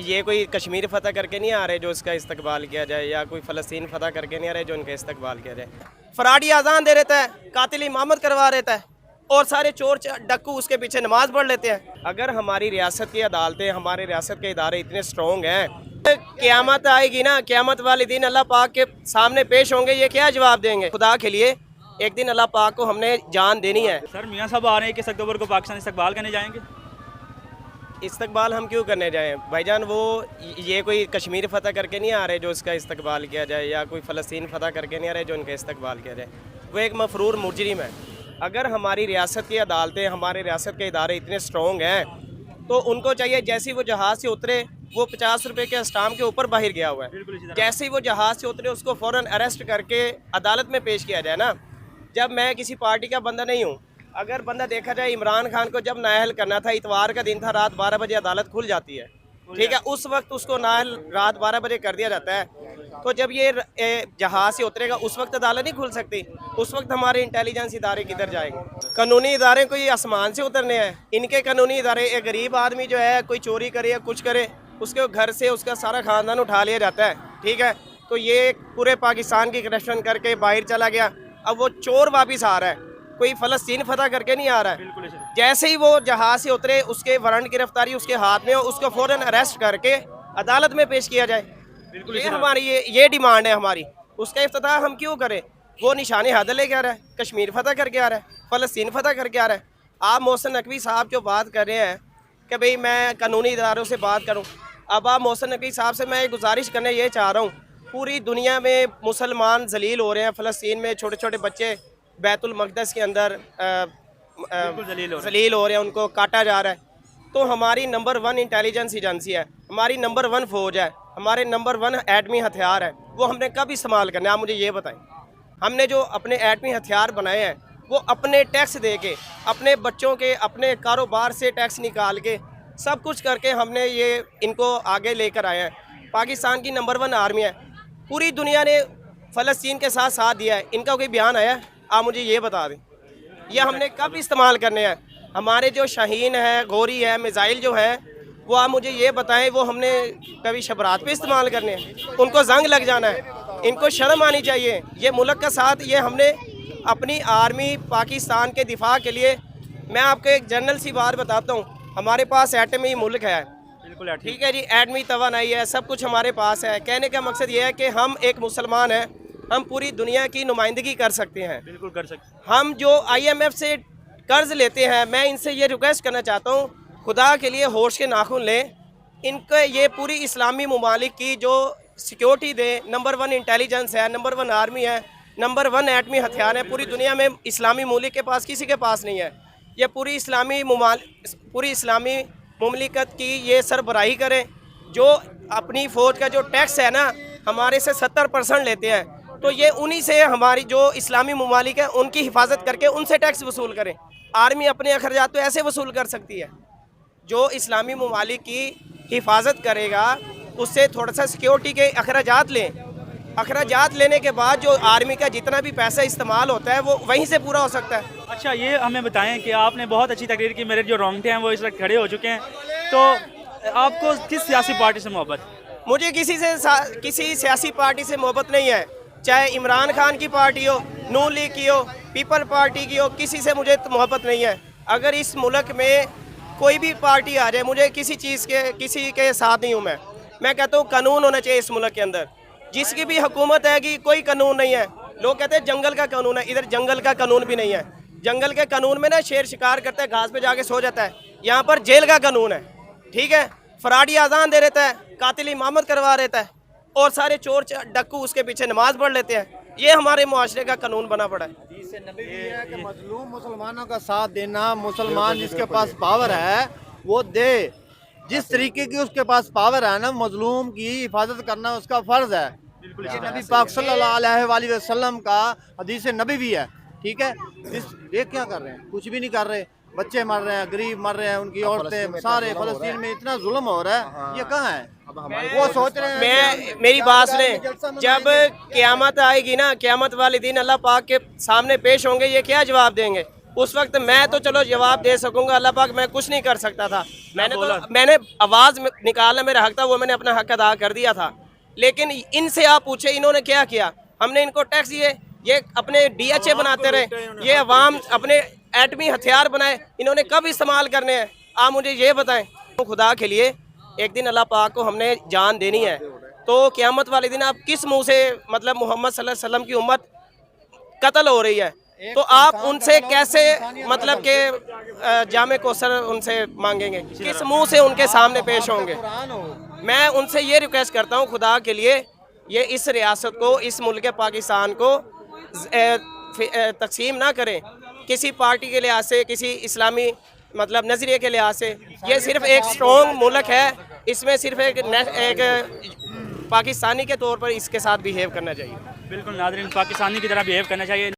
ये कोई कश्मीर फ़तह करके नहीं आ रहे जो इसका इस्तकबाल किया जाए, या कोई फ़लस्तीन फ़तह करके नहीं आ रहे जो इनका इस्तकबाल किया जाए। फराडी अजान दे रहता है, कातिल इमामत करवा रहता है, और सारे चोर डक्कू उसके पीछे नमाज पढ़ लेते हैं। अगर हमारी रियासत की अदालतें, हमारे रियासत के इदारे इतने स्ट्रॉन्ग हैं, क़यामत आएगी ना, क़यामत वाले दिन अल्लाह पाक के सामने पेश होंगे, ये क्या जवाब देंगे? खुदा के लिए एक दिन अल्लाह पाक को हमने जान देनी है। सर मियाँ साहब आ रहे हैं कि 1 अक्टूबर को पाकिस्तान इस्तकबाल करने जाएंगे। इस्तकबाल हम क्यों करने जाएं भाईजान? वो ये कोई कश्मीर फ़तह करके नहीं आ रहे जो इसका इस्तकबाल किया जाए, या कोई फ़लस्तीन फ़तह करके नहीं आ रहे जो इनका इस्तकबाल किया जाए। वो एक मफरूर मुजरिम है। अगर हमारी रियासत की अदालतें, हमारे रियासत के इदारे इतने स्ट्रॉन्ग हैं, तो उनको चाहिए जैसे ही वो जहाज़ से उतरे, वो 50 रुपये के स्टाम्प के ऊपर बाहर गया हुआ है, जैसे ही वो जहाज़ से उतरे उसको फ़ौरन अरेस्ट करके अदालत में पेश किया जाए ना। जब मैं किसी पार्टी का बंदा नहीं हूँ, अगर बंदा देखा जाए, इमरान खान को जब नाअहल करना था, इतवार का दिन था, रात 12 बजे अदालत खुल जाती है, ठीक है, उस वक्त उसको नाअहल रात 12 बजे कर दिया जाता है। तो जब ये जहाज़ से उतरेगा उस वक्त अदालत नहीं खुल सकती, उस वक्त हमारे इंटेलिजेंस इदारे किधर जाएंगे? कानूनी इदारे कोई आसमान से उतरने हैं? इनके कानूनी इदारे, एक गरीब आदमी जो है कोई चोरी करे या कुछ करे, उसके घर से उसका सारा खानदान उठा लिया जाता है, ठीक है, तो ये पूरे पाकिस्तान की करप्शन करके बाहर चला गया, अब वो चोर वापिस आ रहा है, कोई फ़लस्तीन फ़तह करके नहीं आ रहा है। जैसे ही वो जहाज़ से उतरे, उसके वारंट गिरफ्तारी उसके हाथ में हो, उसको फ़ौरन अरेस्ट करके अदालत में पेश किया जाए। ये हमारी ये डिमांड है हमारी। उसका इफ्तिताह हम क्यों करें? वो निशाने हद लेके आ रहा है, कश्मीर फ़तह करके आ रहा है, फ़लस्तीन फ़तह करके आ रहा है। आप मोहसिन नकवी साहब जो बात कर रहे हैं कि भाई मैं कानूनी इदारों से बात करूँ, अब आप मोहसिन नकवी साहब से मैं गुजारिश करने ये चाह रहा हूँ, पूरी दुनिया में मुसलमान जलील हो रहे हैं, फ़लस्तीन में छोटे छोटे बच्चे बैतुल मक़दस के अंदर जलील हो रहे हैं, उनको काटा जा रहा है। तो हमारी नंबर 1 इंटेलिजेंस एजेंसी है, हमारी नंबर 1 फ़ौज है, हमारे नंबर 1 एटमी हथियार है, वो हमने कब इस्तेमाल करना है? आप मुझे ये बताएं। हमने जो अपने एटमी हथियार बनाए हैं, वो अपने टैक्स दे के, अपने बच्चों के, अपने कारोबार से टैक्स निकाल के, सब कुछ करके हमने ये इनको आगे लेकर आए हैं। पाकिस्तान की नंबर 1 आर्मी है, पूरी दुनिया ने फ़लस्तीन के साथ साथ दिया है। इनका कोई बयान आया? आप मुझे ये बता दें, ये हमने कब इस्तेमाल करने हैं? हमारे जो शाहीन है, गोरी है, मिज़ाइल जो है, वो आप मुझे ये बताएं, वो हमने कभी शबरात पे इस्तेमाल करने हैं? उनको जंग लग जाना है, इनको शर्म आनी चाहिए। ये मुल्क का साथ, ये हमने अपनी आर्मी पाकिस्तान के दिफा के लिए, मैं आपको एक जनरल सी बात बताता हूँ, हमारे पास एटमी मुल्क है, बिल्कुल ठीक है जी, एटमी तवानाई है, सब कुछ हमारे पास है। कहने का मकसद ये है कि हम एक मुसलमान हैं, हम पूरी दुनिया की नुमाइंदगी कर सकते हैं, बिल्कुल कर सकते हैं। हम जो IMF से कर्ज लेते हैं, मैं इनसे ये रिक्वेस्ट करना चाहता हूँ, खुदा के लिए होश के नाखून लें। इनके ये पूरी इस्लामी ममालिक की जो सिक्योरिटी दे, नंबर 1 इंटेलिजेंस है, नंबर 1 आर्मी है, नंबर 1 एटमी हथियार है, पूरी दुनिया में इस्लामी मुल्क के पास किसी के पास नहीं है। ये पूरी इस्लामी मुमलिकत की ये सरबराही करें। जो अपनी फ़ौज का जो टैक्स है ना, हमारे से 70% लेते हैं, तो ये उन्हीं से हमारी जो इस्लामी ममालिक है उनकी हिफाजत करके उनसे टैक्स वसूल करें। आर्मी अपने अखराजात तो ऐसे वसूल कर सकती है। जो इस्लामी ममालिक की हिफाजत करेगा, उससे थोड़ा सा सिक्योरिटी के अखराजात लें। अखराजात लेने के बाद जो आर्मी का जितना भी पैसा इस्तेमाल होता है, वो वहीं से पूरा हो सकता है। अच्छा, ये हमें बताएं कि आपने बहुत अच्छी तकरीर की, मेरे जो रोंगटे हैं वो इस वक्त खड़े हो चुके हैं, तो आपको किस सियासी पार्टी से मोहब्बत? मुझे किसी सियासी पार्टी से मोहब्बत नहीं है, चाहे इमरान खान की पार्टी हो, नून लीग की हो, पीपल पार्टी की हो, किसी से मुझे मोहब्बत नहीं है। अगर इस मुल्क में कोई भी पार्टी आ जाए, मुझे किसी के साथ नहीं हूँ। मैं कहता हूँ कानून होना चाहिए इस मुल्क के अंदर। जिसकी भी हुकूमत है कि कोई कानून नहीं है, लोग कहते हैं जंगल का कानून है, इधर जंगल का कानून भी नहीं है। जंगल के कानून में ना शेर शिकार करता है, घास पे जाके सो जाता है, यहाँ पर जेल का कानून है, ठीक है। फराडी अजान दे रहता है, कातिल इमामत करवा रहता है, और सारे चोर डक्कू उसके पीछे नमाज पढ़ लेते हैं। ये हमारे मुआशरे का कानून बना पड़ा है। कि मजलूम मुसलमानों का साथ देना, मुसलमान जिसके पास पावर है वो दे, जिस तरीके की उसके पास पावर है ना, मजलूम की हिफाजत करना उसका फर्ज है। ये नबी पाक सल्लल्लाहु अलैहि वसल्लम का हदीस नबी भी है, ठीक है। ये क्या कर रहे हैं? कुछ भी नहीं कर रहे। बच्चे मर रहे हैं, गरीब मर रहे हैं, उनकी औरतें, सारे फ़लस्तीन में इतना जुल्म हो रहा है, ये कहाँ है? वो सोच रहे हैं। मेरी बात सुने, जब क़यामत आएगी ना, क़यामत वाले दिन अल्लाह पाक के सामने पेश होंगे, ये क्या जवाब देंगे? उस वक्त मैं तो चलो जवाब दे सकूंगा, अल्लाह पाक मैं कुछ नहीं कर सकता था। मैंने आवाज़ निकालना मेरा हक था, वो मैंने अपना हक अदा कर दिया था। लेकिन इनसे आप पूछे इन्होंने क्या किया, हमने इनको टैक्स दिए, ये अपने DHA बनाते रहे, ये अवाम अपने एटमी हथियार बनाए, इन्होंने कब इस्तेमाल करने हैं आप मुझे ये बताएं। तो खुदा के लिए एक दिन अल्लाह पाक को हमने जान देनी है, तो क़यामत वाले दिन आप किस मुंह से मतलब मोहम्मद सल्लल्लाहु अलैहि वसल्लम की उम्मत कत्ल हो रही है, तो आप उनसे कैसे मतलब कि जामे कौसर उनसे मांगेंगे, किस मुंह से उनके सामने पेश होंगे। मैं उनसे ये रिक्वेस्ट करता हूँ खुदा के लिए, ये इस रियासत को, इस मुल्क पाकिस्तान को तकसीम ना करें किसी पार्टी के लिहाज से, किसी इस्लामी मतलब नज़रिए के लिहाज से। ये सिर्फ एक स्ट्रॉन्ग मुल्क है, इसमें सिर्फ एक पाकिस्तानी के तौर पर इसके साथ बिहेव करना चाहिए। बिल्कुल नाज़रीन, पाकिस्तानी की तरह बिहेव करना चाहिए।